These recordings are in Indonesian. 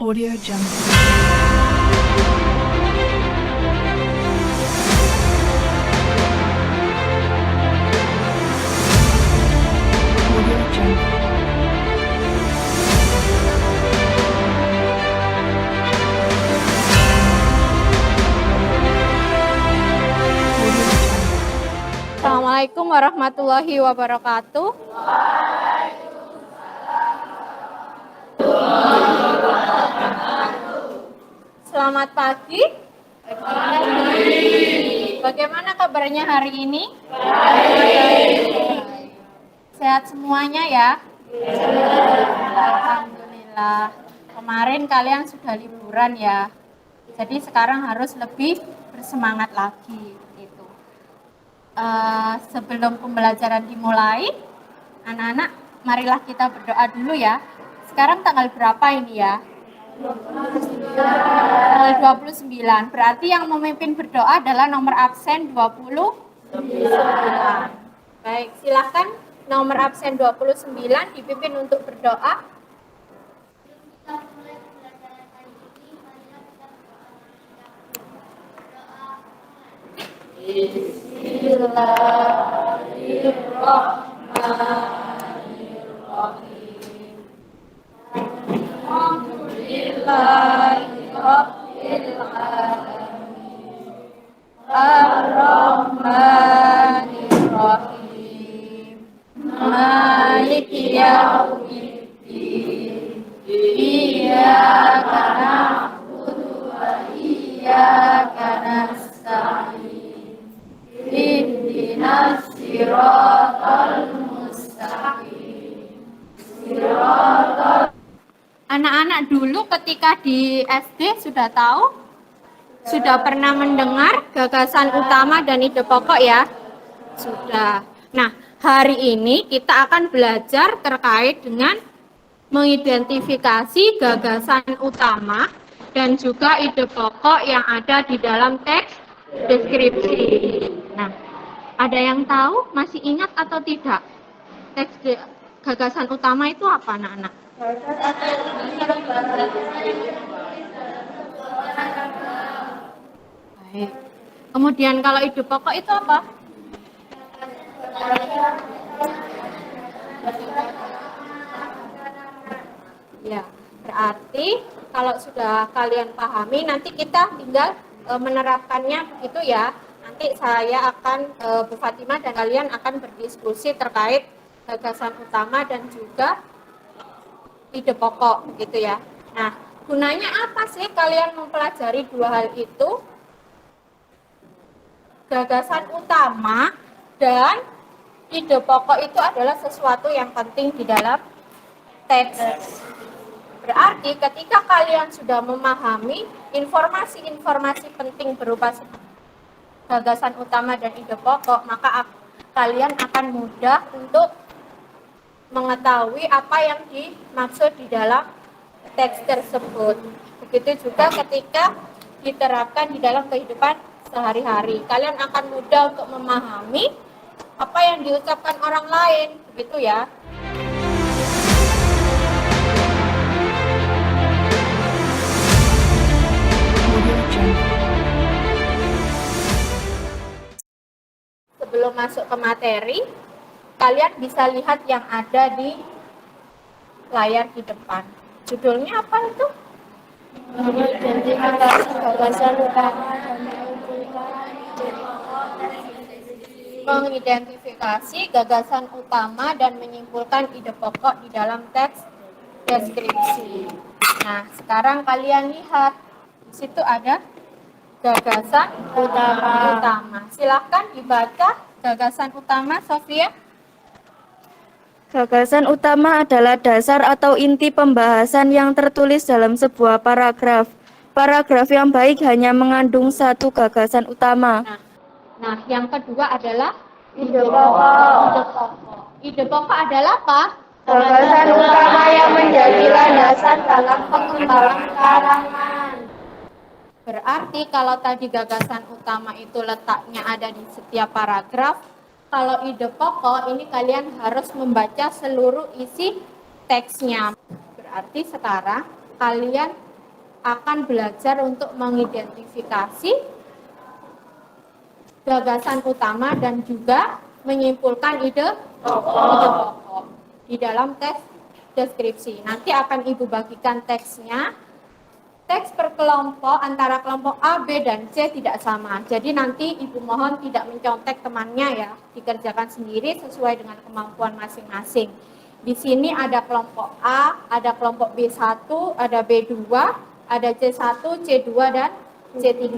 Audio Jungle. Audio Jungle. Audio Jungle. Assalamualaikum warahmatullahi wabarakatuh. Selamat pagi. Bagaimana kabarnya hari ini? Baik. Sehat semuanya ya? Alhamdulillah. Kemarin kalian sudah liburan ya. Jadi sekarang harus lebih bersemangat lagi gitu. Sebelum pembelajaran dimulai, anak-anak, marilah kita berdoa dulu ya. Sekarang tanggal berapa ini ya? Tanggal 29. Berarti yang memimpin berdoa adalah nomor absen 29. Baik, silahkan nomor absen 29 dipimpin untuk berdoa. Ar-Rahmanir-Rahim. Maliki yaumiddin. Iyyaka na'budu wa iyyaka nasta'in. Ihdinas siratal mustaqim. Anak-anak dulu ketika di SD sudah tahu, sudah pernah mendengar gagasan utama dan ide pokok ya? Sudah. Nah, hari ini kita akan belajar terkait dengan mengidentifikasi gagasan utama dan juga ide pokok yang ada di dalam teks deskripsi. Nah, ada yang tahu, masih ingat atau tidak? Gagasan utama itu apa, anak-anak? Baik. Kemudian kalau ide pokok itu apa? Ya, berarti kalau sudah kalian pahami, nanti kita tinggal menerapkannya begitu ya. Nanti saya akan, Bu Fatimah dan kalian akan berdiskusi terkait gagasan utama dan juga ide pokok begitu ya. Nah, gunanya apa sih kalian mempelajari dua hal itu? Gagasan utama dan ide pokok itu adalah sesuatu yang penting di dalam teks. Berarti ketika kalian sudah memahami informasi-informasi penting berupa gagasan utama dan ide pokok, maka kalian akan mudah untuk mengetahui apa yang dimaksud di dalam teks tersebut. Begitu juga ketika diterapkan di dalam kehidupan sehari-hari. Kalian akan mudah untuk memahami apa yang diucapkan orang lain, begitu ya. Audio Jungle. Sebelum masuk ke materi, kalian bisa lihat yang ada di layar di depan. Judulnya apa itu? Mengidentifikasi gagasan utama dan mengidentifikasi gagasan utama dan menyimpulkan ide pokok di dalam teks deskripsi. Nah, sekarang kalian lihat di situ ada gagasan utama. Silahkan dibaca gagasan utama, Sofia. Gagasan utama adalah dasar atau inti pembahasan yang tertulis dalam sebuah paragraf. Paragraf yang baik hanya mengandung satu gagasan utama. Nah, yang kedua adalah ide pokok. Ide pokok adalah apa? Gagasan utama yang menjadi landasan dalam pengembangan karangan. Berarti kalau tadi gagasan utama itu letaknya ada di setiap paragraf, kalau ide pokok ini kalian harus membaca seluruh isi teksnya. Berarti sekarang kalian akan belajar untuk mengidentifikasi gagasan utama dan juga menyimpulkan ide pokok di dalam teks deskripsi. Nanti akan Ibu bagikan teksnya. Teks per kelompok antara kelompok A, B, dan C tidak sama. Jadi nanti Ibu mohon tidak mencontek temannya ya, dikerjakan sendiri sesuai dengan kemampuan masing-masing. Di sini ada kelompok A, ada kelompok B1, ada B2, ada C1, C2, dan C3.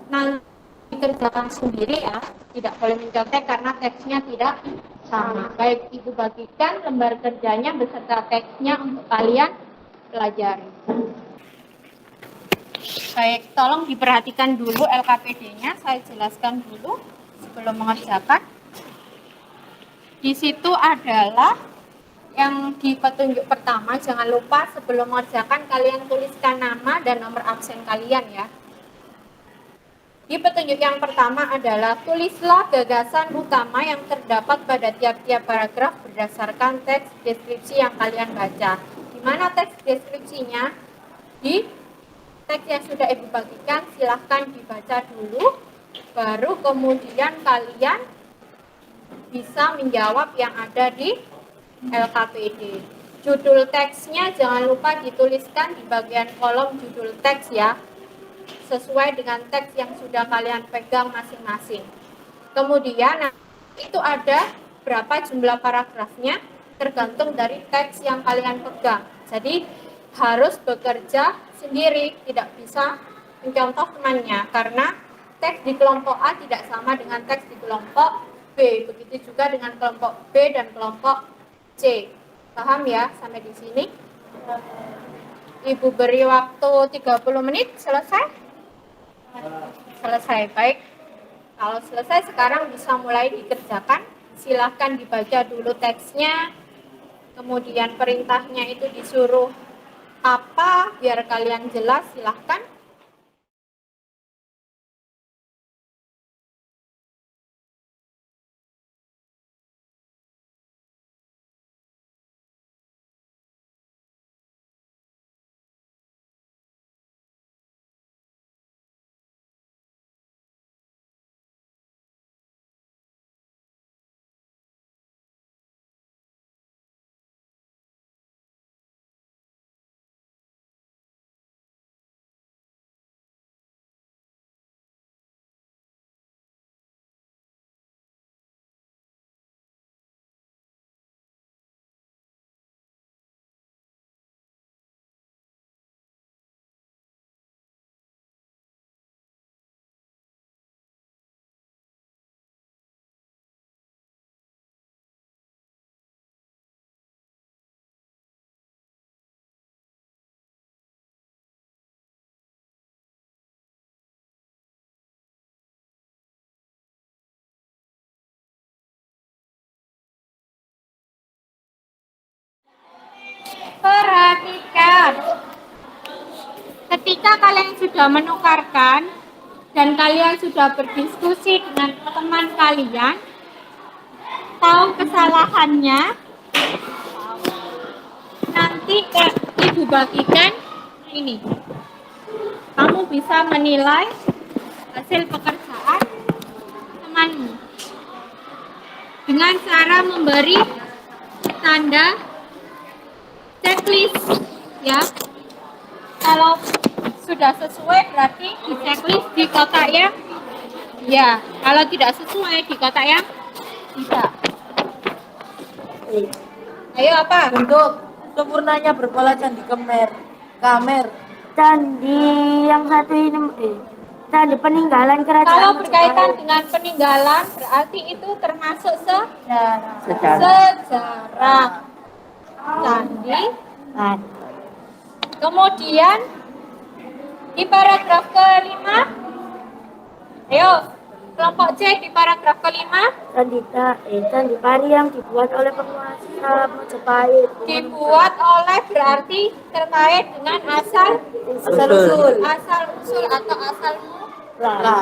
Nanti dikerjakan sendiri ya, tidak boleh mencontek karena teksnya tidak sama. Baik, Ibu bagikan lembar kerjanya beserta teksnya untuk kalian pelajari. Baik, tolong diperhatikan dulu LKPD-nya, saya jelaskan dulu sebelum mengerjakan. Di situ adalah yang di petunjuk pertama, jangan lupa sebelum mengerjakan kalian tuliskan nama dan nomor absen kalian ya. Di petunjuk yang pertama adalah tulislah gagasan utama yang terdapat pada tiap-tiap paragraf berdasarkan teks deskripsi yang kalian baca. Di mana teks deskripsinya? Di teks yang sudah Ibu bagikan, silahkan dibaca dulu, baru kemudian kalian bisa menjawab yang ada di LKPD. Judul teksnya jangan lupa dituliskan di bagian kolom judul teks ya, sesuai dengan teks yang sudah kalian pegang masing-masing. Kemudian itu ada berapa jumlah paragrafnya, tergantung dari teks yang kalian pegang. Jadi harus bekerja sendiri, tidak bisa mencontoh temannya karena teks di kelompok A tidak sama dengan teks di kelompok B. Begitu juga dengan kelompok B dan kelompok C. Paham ya sampai di sini? Ibu beri waktu 30 menit selesai? Selesai, baik. Kalau selesai sekarang bisa mulai dikerjakan. Silahkan dibaca dulu teksnya. Kemudian perintahnya itu disuruh apa biar kalian jelas, silahkan. Perhatikan, ketika kalian sudah menukarkan dan kalian sudah berdiskusi dengan teman kalian, tahu kesalahannya, nanti Ibu bagikan ini. Kamu bisa menilai hasil pekerjaan temanmu dengan cara memberi tanda checklist ya. Kalau sudah sesuai berarti di checklist di kotak yang ya, kalau tidak sesuai di kotak yang tidak. Ayo apa? Bentuk sempurnanya berpola candi kamer. Candi yang satu ini, candi peninggalan kerajaan. Kalau berkaitan dengan peninggalan berarti itu termasuk sejarah candi. Kemudian di paragraf kelima, ayo kelompok C di paragraf kelima Candi Pari yang dibuat oleh penguasa Majapahit. dibuat oleh berarti terkait dengan asal usul atau asal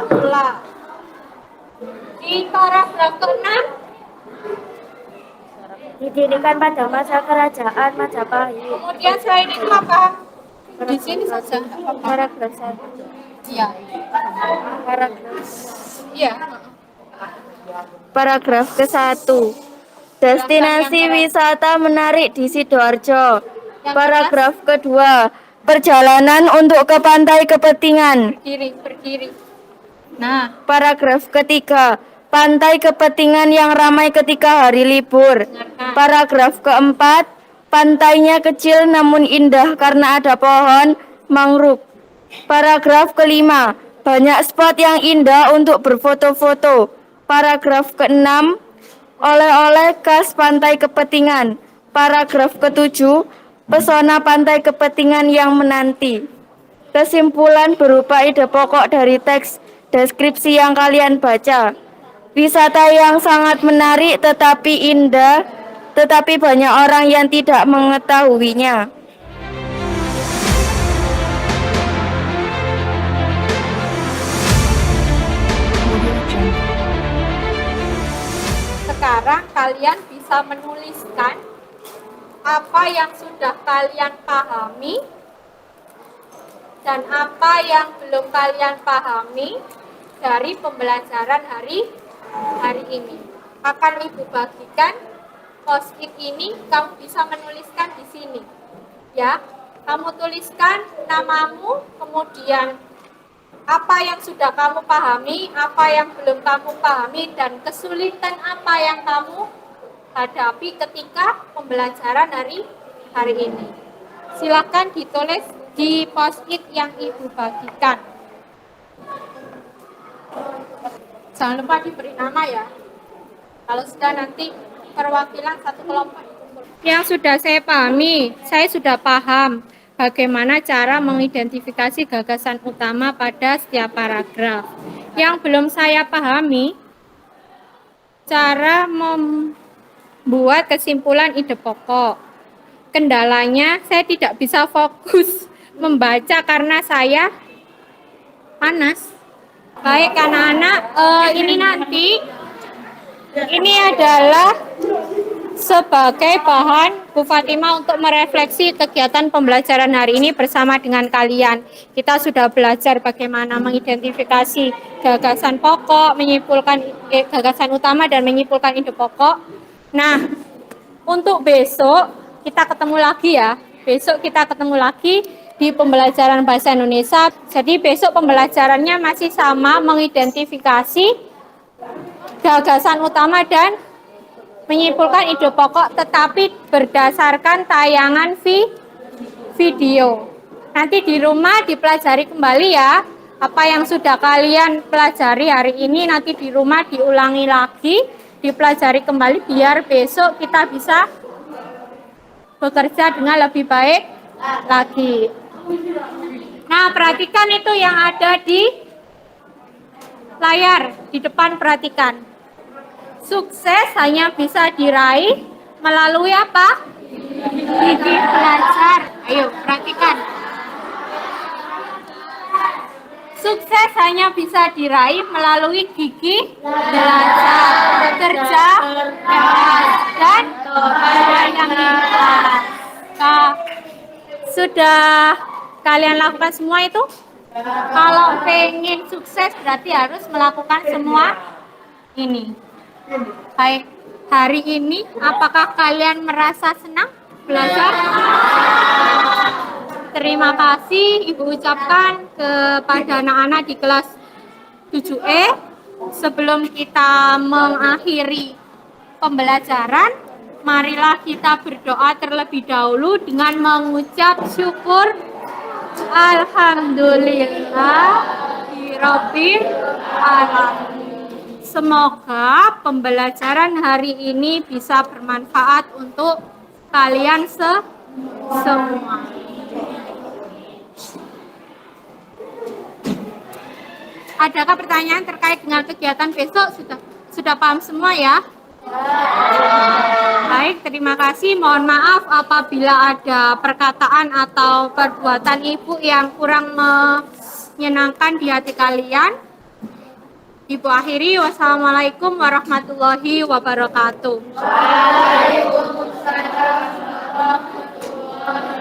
mula. Di paragraf keenam Didirikan pada masa kerajaan Majapahit. kemudian selain itu apa? Di sini saja. Paragraf 1. Iya. Paragraf Iya. Paragraf ke-1. Destinasi wisata menarik di Sidoarjo. Paragraf kedua. Perjalanan untuk ke Pantai Kepetingan. Berdiri. Nah, Paragraf ketiga. Pantai Kepetingan yang ramai ketika hari libur. Paragraf keempat. Pantainya kecil namun indah karena ada pohon mangrove. Paragraf kelima. Banyak spot yang indah untuk berfoto-foto. Paragraf keenam. Oleh-oleh khas Pantai Kepetingan. Paragraf ketujuh. Pesona Pantai Kepetingan yang menanti. Kesimpulan berupa ide pokok dari teks deskripsi yang kalian baca. Wisata yang sangat menarik tetapi indah, tetapi banyak orang yang tidak mengetahuinya. Audio Jungle. sekarang kalian bisa menuliskan apa yang sudah kalian pahami dan apa yang belum kalian pahami dari pembelajaran hari ini. Akan Ibu bagikan post-it ini, kamu bisa menuliskan di sini. Ya, kamu tuliskan namamu, kemudian apa yang sudah kamu pahami, apa yang belum kamu pahami, dan kesulitan apa yang kamu hadapi ketika pembelajaran hari ini. Silakan ditulis di post-it yang Ibu bagikan. Jangan lupa diberi nama ya. Kalau sudah nanti perwakilan satu kelompok dikumpul. Yang sudah saya pahami, saya sudah paham bagaimana cara mengidentifikasi gagasan utama pada setiap paragraf. Yang belum saya pahami, cara membuat kesimpulan ide pokok. Kendalanya, saya tidak bisa fokus membaca karena saya panas. Baik anak-anak, ini adalah sebagai bahan Bu Fatimah untuk merefleksi kegiatan pembelajaran hari ini bersama dengan kalian. Kita sudah belajar bagaimana mengidentifikasi gagasan pokok, menyimpulkan gagasan utama dan menyimpulkan ide pokok. Nah, untuk besok kita ketemu lagi ya. Besok kita ketemu lagi di pembelajaran bahasa Indonesia. Jadi besok pembelajarannya masih sama, mengidentifikasi gagasan utama dan menyimpulkan ide pokok, tetapi berdasarkan tayangan video. Nanti di rumah dipelajari kembali ya. Apa yang sudah kalian pelajari hari ini nanti di rumah diulangi lagi, dipelajari kembali biar besok kita bisa bekerja dengan lebih baik lagi. Nah, perhatikan itu yang ada di layar di depan, perhatikan. Sukses hanya bisa diraih melalui apa? Gigi belajar. Ayo, perhatikan. Sukses hanya bisa diraih melalui gigi belajar, bekerja keras, dan doa yang ikhlas. Sudah kalian lakukan semua itu? Kalau pengen sukses berarti harus melakukan semua ini. Baik, hari ini apakah kalian merasa senang belajar? Terima kasih Ibu ucapkan kepada anak-anak di kelas 7E. Sebelum kita mengakhiri pembelajaran, marilah kita berdoa terlebih dahulu dengan mengucap syukur Alhamdulillah Rabbil Alamin. Semoga pembelajaran hari ini bisa bermanfaat untuk kalian semua. Adakah pertanyaan terkait dengan kegiatan besok? Sudah paham semua ya? Baik, terima kasih. Mohon maaf apabila ada perkataan atau perbuatan Ibu yang kurang menyenangkan di hati kalian. Ibu akhiri, wassalamualaikum warahmatullahi wabarakatuh. Waalaikumsalam warahmatullahi wabarakatuh.